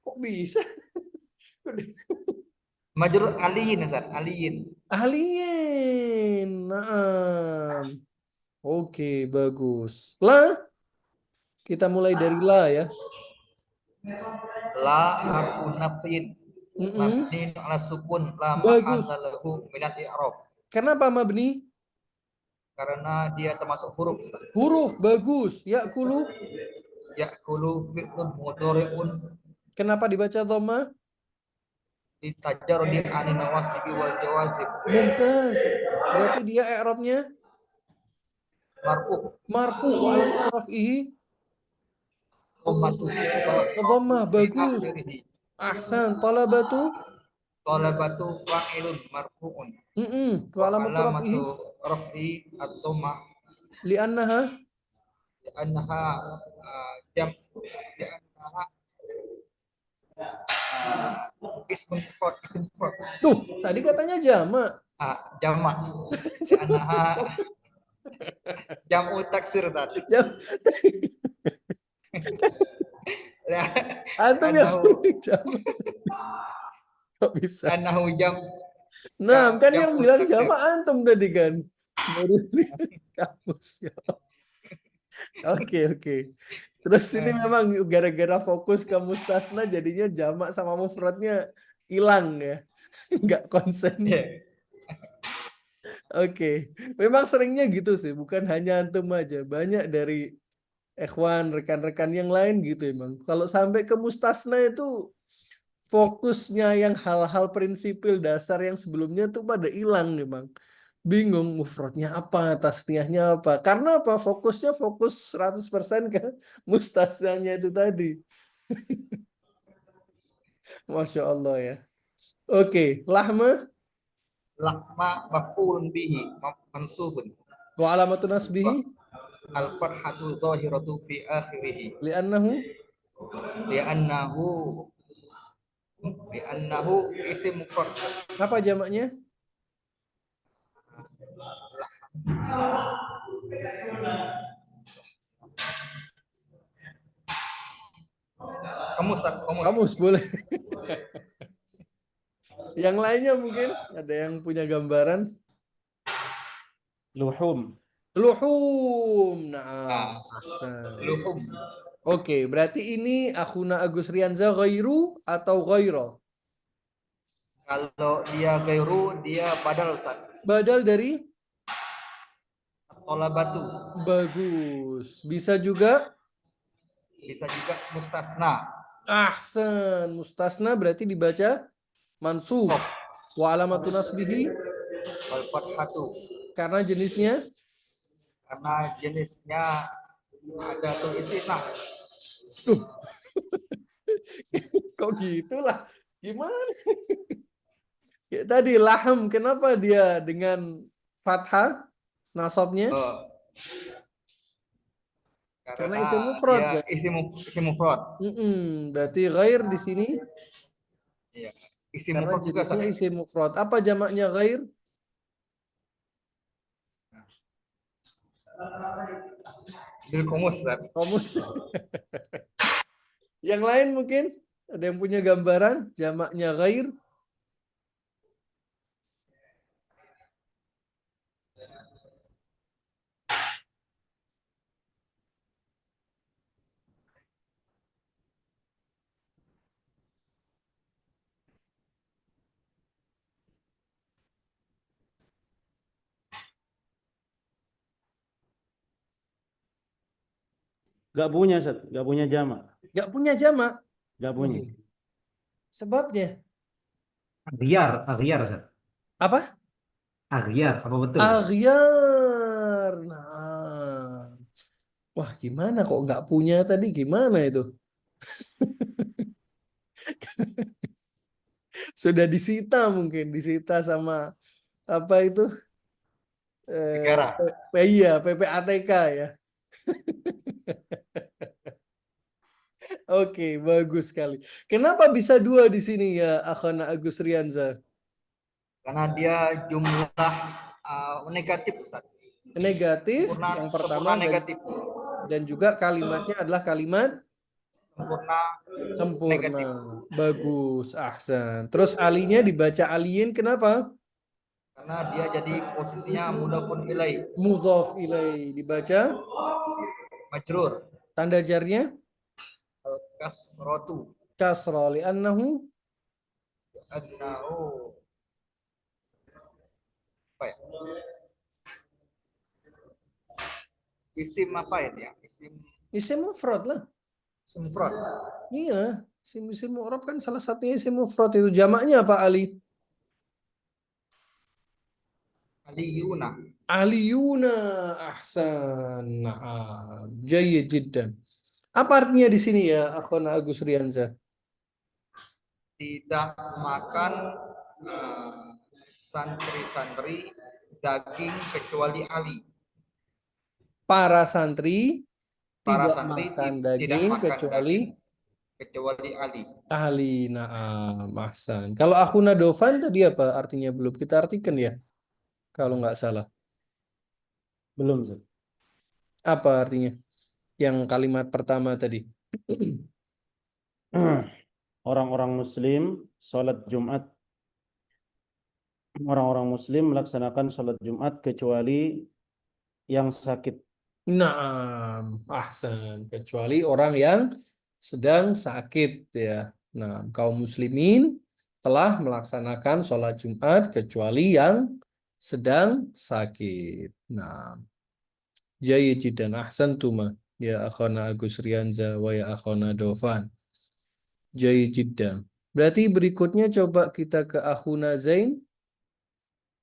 Kok bisa? Majrur aliyin Ustaz, aliyin. Alien. Naam. Oke, bagus. La. Kita mulai dari la ya. La harfu nafyin. Mabni ala sukun la Bagus. mahalla lahu min al-i'rab. Kenapa mabni? Karena dia termasuk huruf Ustaz. Huruf bagus. Yakulu. Ya'kulu fi'lun mudhari'un Kenapa dibaca dhamma? ditajarudi anin nawasibi wal jawazib. Mumtaz. Berarti dia i'rabnya Marfu. marfu wa alamatu raf'ihi Dhammatu. dhammah. Fi Bagus. akhirih. Ahsan. Talabatu. Talabatu fa'ilun marfu'un. Wa Wa alamatu raf'ihi alamatu raf'i ad-dhammah li'annaha li'annaha jam li'annaha ismun mufrad. Tuh, tadi katanya jamak. Jamak. Li'annaha jam'u taksir tadi. Antum yang jamak. Kok bisa? Annahu jam. Nah, kan yang Jam'u bilang taksir. jamak antum tadi kan. Baru lihat kamus ya. Oke. Terus ini memang gara-gara fokus ke mustasna jadinya jamak sama mufradnya hilang ya. nggak konsen. Oke, memang seringnya gitu sih, bukan hanya antum aja, banyak dari ikhwan, rekan-rekan yang lain gitu emang. Kalau sampai ke mustasna itu fokusnya yang hal-hal prinsipil dasar yang sebelumnya tuh pada hilang memang. Bingung mufradnya apa, tasniahnya apa. Karena apa? Fokus 100% ke mustasnanya itu tadi. Masya Allah ya. Oke, lahma Lahma maf'ulun bihi mansubun. wa alamatun nasbihi Al-fathatu zahiratu fi akhirih. li'annahu Li'annahu li'annahu isim mufrad. apa jamaknya? Kamus, kamus. Kamus boleh. Yang lainnya mungkin ada yang punya gambaran. Luhum. Luhum. Nah, Nah, ahsan. luhum. Oke, berarti ini akhuna Agus Rianza ghairu atau ghairo? Kalau dia gairu, dia badal Ustaz. Badal dari Tolabatu. bagus. Bisa juga Bisa juga mustasna. ahsan. Mustasna berarti dibaca mansub. Wa alamatun nasbihi Wal fathatu. karena jenisnya Karena jenisnya ada tuh istinah. Duh. Kok gitulah? Gimana? Ya, tadi laham, kenapa dia dengan fathah nasabnya? Karena isim mufrad dia kan? isim mufrad. Berarti ghair di sini Iya. Isim karena mufrad juga jenisnya Ustaz. isim mufrad. Apa jamaknya ghair? Bil komus Ustaz. Komus. Yang lain mungkin ada yang punya gambaran jamaknya ghair? Gak punya, Ustaz. Gak punya jamak. Gak punya jamak. Gak punya. Sebabnya Aghyar, Ustaz. apa? Aghyar, apa betul? Aghyar. Nah. Wah, gimana kok nggak punya tadi? Gimana itu? Sudah disita mungkin, disita sama apa itu? Negara. Iya, PPATK ya. Oke, bagus sekali. Kenapa bisa dua di sini ya, Akhana Agus Rianza? Karena dia jumlah negatif Ustaz. Negatif Sempurna, yang sempurna pertama negatif. dan juga kalimatnya adalah kalimat Sempurna sempurna. negatif. Bagus, ahsan. Terus alinya dibaca aliin kenapa? Karena dia jadi posisinya mudhafun ilai. Mudhaf ilai dibaca Majrur. tanda jarnya Al-kasratu. kasra li'annahu Annahu. Apa ya? Isim apa ya? isim mufrad lah. Isim mufrad. Iya, isim mu'rab kan salah satunya isim mufrad itu. Jamaknya apa Ali? Aliyuna. Aliyuna, ahsan. Nah, jayyid jiddan. Apa artinya di sini ya, Akhwana Agus Rianza? Tidak makan santri-santri daging kecuali Ali. Para santri Para tidak santri makan tidak daging makan kecuali daging kecuali Ali. ahli. Naam, ahsan. Kalau Akhuna Dofan tadi apa artinya belum kita artikan ya? Kalau nggak salah. Belum, Ustaz. Apa artinya? Yang kalimat pertama tadi. Orang-orang Muslim sholat Jumat. Orang-orang Muslim melaksanakan sholat Jumat kecuali yang sakit. Naam, ahsan. Kecuali orang yang sedang sakit ya. Nah, kaum muslimin telah melaksanakan sholat Jumat kecuali yang sedang sakit. Nah, jayyid jiddan ahsantuma ya akhana Agus Rianza wa ya akhana Dofan. Jayyid jiddan. Berarti berikutnya coba kita ke akhuna Zain.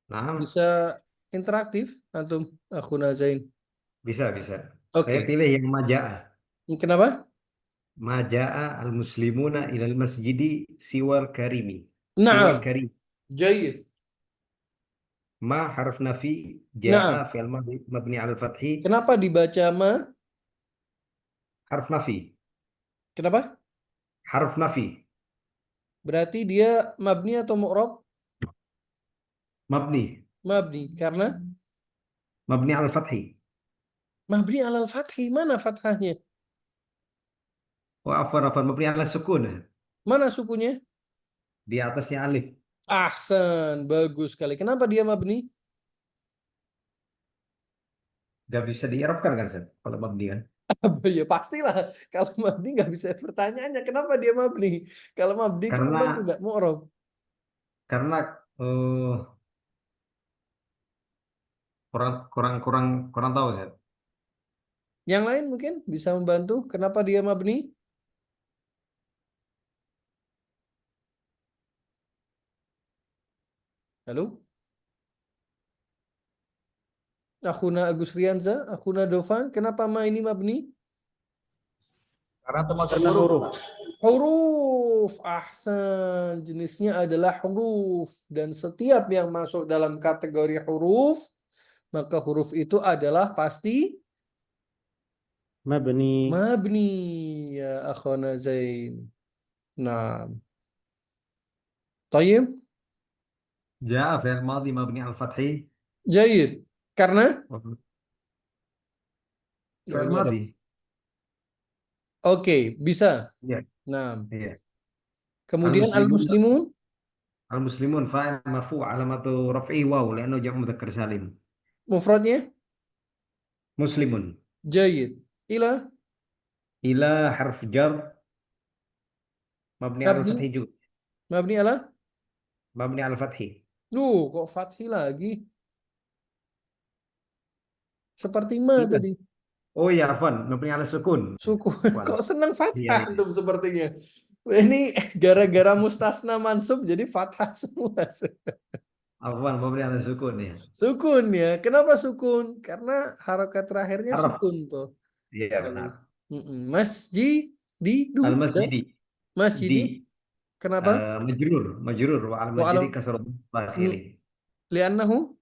Nah, Bisa interaktif antum akhuna Zain. bisa. Saya Oke. pilih yang maja'a. Kenapa? Maja'a al-muslimuna ilal masjidi siwal karimi. Siwal Naam. karim. Jayyid. Ma harf nafi, ja'a Naam. fi'il madhi mabni al fathi, Kenapa dibaca ma? harf nafi. Kenapa? Harf nafi. Berarti dia mabni atau mu'rab? Mabni. Mabni. Karena Mabni al fathi. mabni alal fathi. Mana fathahnya? Oh, afwan. Mabni al sukun. Mana sukunya? Di atasnya alif. Ahsan. Bagus sekali. Kenapa dia mabni? Gak bisa diirabkan kan, Ustaz? Kalau mabni kan. Ya pastilah. Kalau mabni nggak bisa pertanyaannya. Kenapa dia mabni? Kalau mabni itu Karena memang tidak mu'rab. karena eh, kurang tahu, Ustaz. Yang lain mungkin bisa membantu. Kenapa dia mabni? Halo? Akhuna Agus Rianza, Akhuna Dofan. Kenapa ma ini mabni? Karena termasuk Karena huruf. huruf. Huruf. Ahsan. Jenisnya adalah huruf. Dan setiap yang masuk dalam kategori huruf, maka huruf itu adalah pasti Mabni. mabni. Ya akhana Zain. Nah. Tayyib. Ja'a fi'il madhi mabni al fathi. Jayid. Karena? Fi'il Ini ada. madhi. Oke, bisa. Iya, Nah. iya. Kemudian Al-muslimun al-muslimun. Al-muslimun fa'il marfu' alamatu raf'i waw li'annahu jam'u mudzakkar salim. Mufradnya? Muslimun. Jayid. Ila. Ila harf jar mabni al Mabni. fathi juga. Mabni ala? Mabni al fathi. Kok fathi lagi? Seperti ma Iya. tadi. Oh ya, afwan, mabni al sukun. Suku. Afwan. Kok senang Iya, fathah iya. antum sepertinya. Ini gara-gara mustasna mansub jadi fathah semua. Afwan, mabni al sukun ya. Sukun ya. Kenapa sukun? Karena harokat terakhirnya Arab. sukun tuh. Iya, benar. Masjid di du. Al Ada? masjidi Masjid. di Kenapa? majrur wa al Wa masjidi alam kasrah akhiri. li'annahu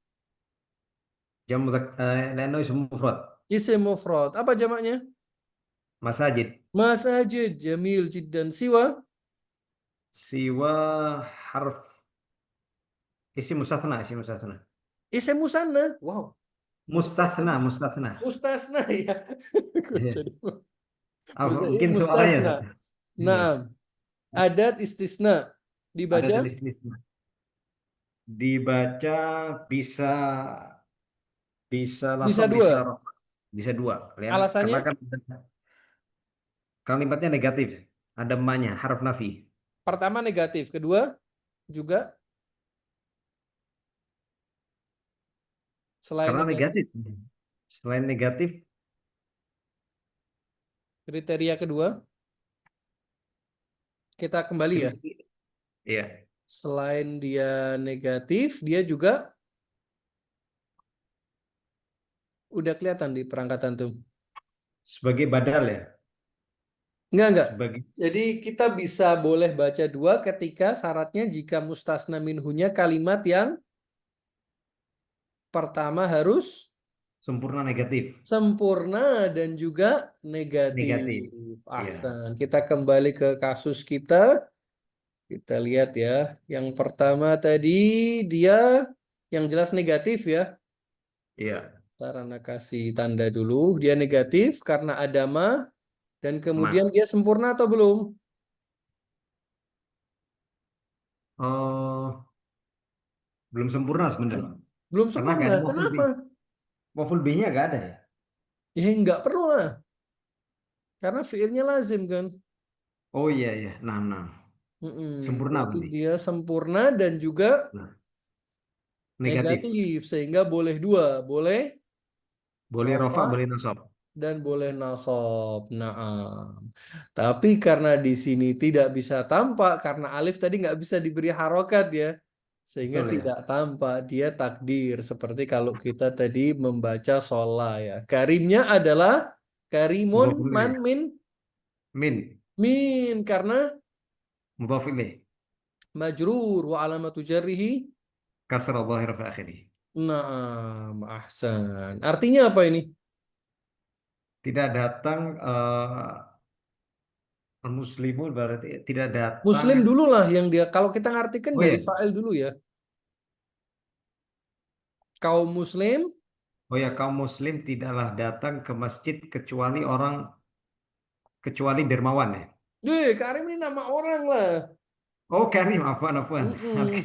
Jam li'annahu ism mufrad. isim mufrad. Apa jamaknya? Masajid. Masajid. Jamil jiddan. Siwa. Siwa harf isim mustatsna, isim mustatsna. Isim musanna. Wow. Mustatsna, mustatsna. Mustasna ya. Kok Iya. jadi Mungkin soalnya. mustasna. Iya. Naam. Adat istisna. Ada Dibaca jenis dibaca bisa bisa bisa nasab bisa dua. bisa dua. Karena Alasannya kan kalimatnya negatif. Ada ma-nya, harf nafi. pertama negatif, kedua juga selain Karena negatif. negatif. Selain negatif, Kriteria kedua kita kembali ya. iya. Selain dia negatif, dia juga udah kelihatan di perangkatan tuh. Sebagai badal ya. Enggak. Sebagai Jadi kita bisa boleh baca dua ketika syaratnya jika mustasna minhunya kalimat yang pertama harus sempurna negatif. sempurna dan juga Negatif. negatif. Iya. Ahsan. Kita kembali ke kasus kita. Kita lihat ya. Yang pertama tadi dia yang jelas negatif ya. Iya. Karena kasih tanda dulu. Dia negatif karena ada ma. Dan kemudian Ma. dia sempurna atau belum? Oh, belum sempurna sebenarnya. Belum Karena nggak sempurna. ada maf'ul Kenapa? bih. Maf'ul bihnya nggak ada ya. Ya nggak perlu lah. Karena fiilnya lazim kan. Oh iya iya. Nah. Sempurna Berarti berarti. dia sempurna dan juga Nah, negatif. negatif, sehingga boleh dua, boleh Boleh rofa, rofa boleh nasab. dan boleh nasab. Naam. Tapi karena di sini tidak bisa tampak karena alif tadi nggak bisa diberi harokat ya, sehingga Betul ya. tidak tampak, dia takdir seperti kalau kita tadi membaca sholah ya. Karimnya adalah karimun Mudhaf ilaih. man min Min. karena Mudhaf ilaih. majrur wa alamatu jarrihi. Kasrah zahir fi akhirih. Naam, ahsan. Artinya apa ini? Tidak datang muslimun berarti tidak datang. Muslim dulu lah yang dia, kalau kita ngartikan Oh dari ya. fa'il dulu ya. Kaum muslim, Oh ya, kaum muslim tidaklah datang ke masjid kecuali dermawan ya. Karim ini nama orang lah. Oh, Karim, afwan, afwan. Mm-mm. Oke.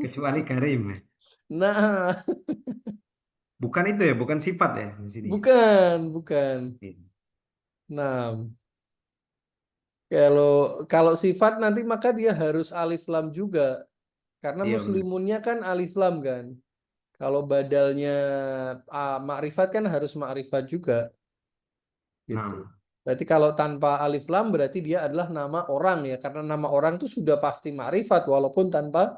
Kecuali Karim. Nah, Bukan itu ya, bukan sifat ya di sini. bukan. Nah, kalau kalau sifat nanti maka dia harus alif lam juga. Karena Iya benar. muslimunnya kan alif lam kan. Kalau badalnya makrifat kan harus makrifat juga gitu. Nah, Berarti kalau tanpa alif lam berarti dia adalah nama orang ya. Karena nama orang itu sudah pasti makrifat walaupun tanpa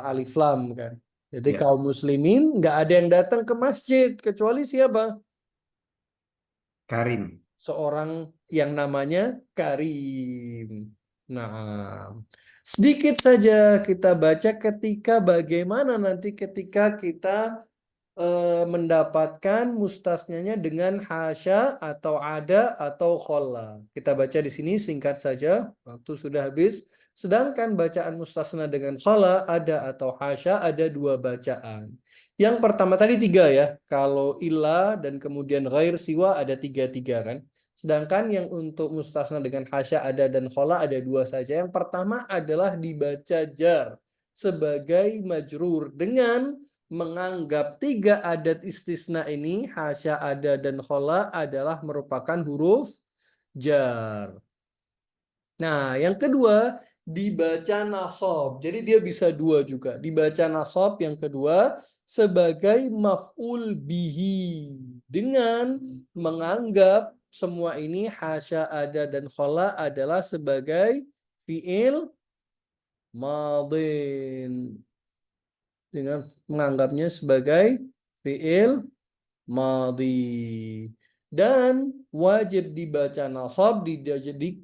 alif lam kan. Jadi ya, kaum muslimin nggak ada yang datang ke masjid kecuali siapa? Karim. Seorang yang namanya Karim. Nah, sedikit saja kita baca ketika bagaimana nanti ketika kita mendapatkan mustasnanya dengan hasya atau ada atau kholla. Kita baca di sini singkat saja, waktu sudah habis. Sedangkan bacaan mustasna dengan kholla, ada atau hasya, ada dua bacaan. Yang pertama tadi tiga ya, kalau illa dan kemudian ghair siwa ada tiga-tiga kan. Sedangkan yang untuk mustasna dengan hasya ada dan khola ada dua saja. Yang pertama adalah dibaca jar sebagai majrur dengan menganggap tiga adat istisna ini hasya, ada, dan khola adalah merupakan huruf jar. Nah, yang kedua dibaca nasab. Jadi dia bisa dua juga. Dibaca nasab yang kedua sebagai maf'ul bihi dengan menganggap semua ini hasya, ada, dan khola adalah sebagai fi'il madin, dengan menganggapnya sebagai fi'il madhi. Dan wajib dibaca nasab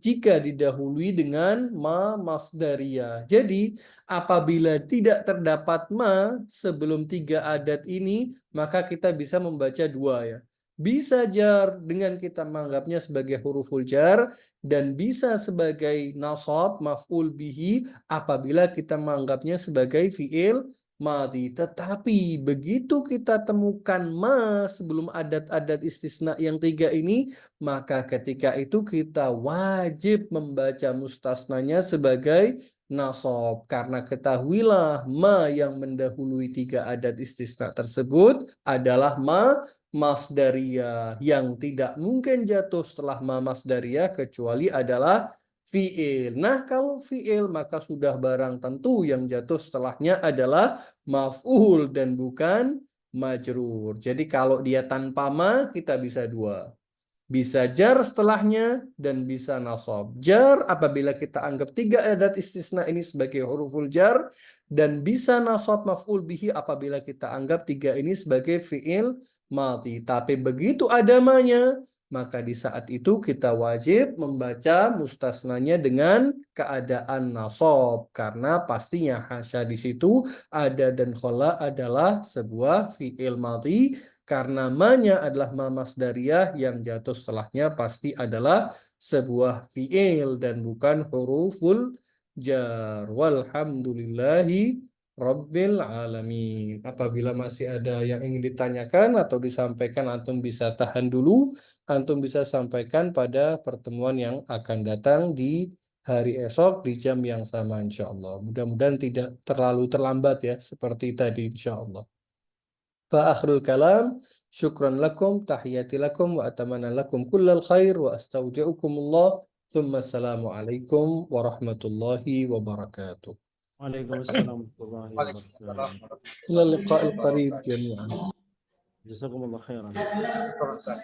jika didahului dengan ma masdariyah. Jadi apabila tidak terdapat ma sebelum tiga adat ini, maka kita bisa membaca dua ya. Bisa jar dengan kita menganggapnya sebagai huruful jar dan bisa sebagai nasab maf'ul bihi apabila kita menganggapnya sebagai fi'il madhi. Tetapi begitu kita temukan ma sebelum adat-adat istisna yang tiga ini, maka ketika itu kita wajib membaca mustasnanya sebagai nasab. Karena ketahuilah ma yang mendahului tiga adat istisna tersebut adalah ma masdariyah yang tidak mungkin jatuh setelah ma masdariyah kecuali adalah fi'il. Nah, kalau fi'il maka sudah barang tentu yang jatuh setelahnya adalah maf'ul dan bukan majrur. Jadi kalau dia tanpa ma kita bisa dua. Bisa jar setelahnya dan bisa nasab. Jar apabila kita anggap tiga adat istisna ini sebagai huruful jar dan bisa nasab maf'ul bihi apabila kita anggap tiga ini sebagai fi'il madhi. Tapi begitu ada ma-nya, maka di saat itu kita wajib membaca mustasnanya dengan keadaan nasab karena pastinya hasya di situ ada dan khola adalah sebuah fi'il madhi karena ma-nya adalah ma masdariyah yang jatuh setelahnya pasti adalah sebuah fi'il dan bukan huruful jar. Walhamdulillahi Rabbil alamin. Apabila masih ada yang ingin ditanyakan atau disampaikan, antum bisa tahan dulu. Antum bisa sampaikan pada pertemuan yang akan datang di hari esok di jam yang sama insya Allah. Mudah-mudahan tidak terlalu terlambat ya seperti tadi insya Allah. Fa kalam, syukran lakum, tahiyati lakum, wa atamanna lakum kullal khair, wa astaudi'ukumullah. Thumma assalamu alaikum warahmatullahi wabarakatuh. Waalaikumsalam warahmatullahi Waalaikumsalam wabarakatuh. warahmatullahi Ila liqa'il qarib jami'an. Jazakumullah khairan. wabarakatuh.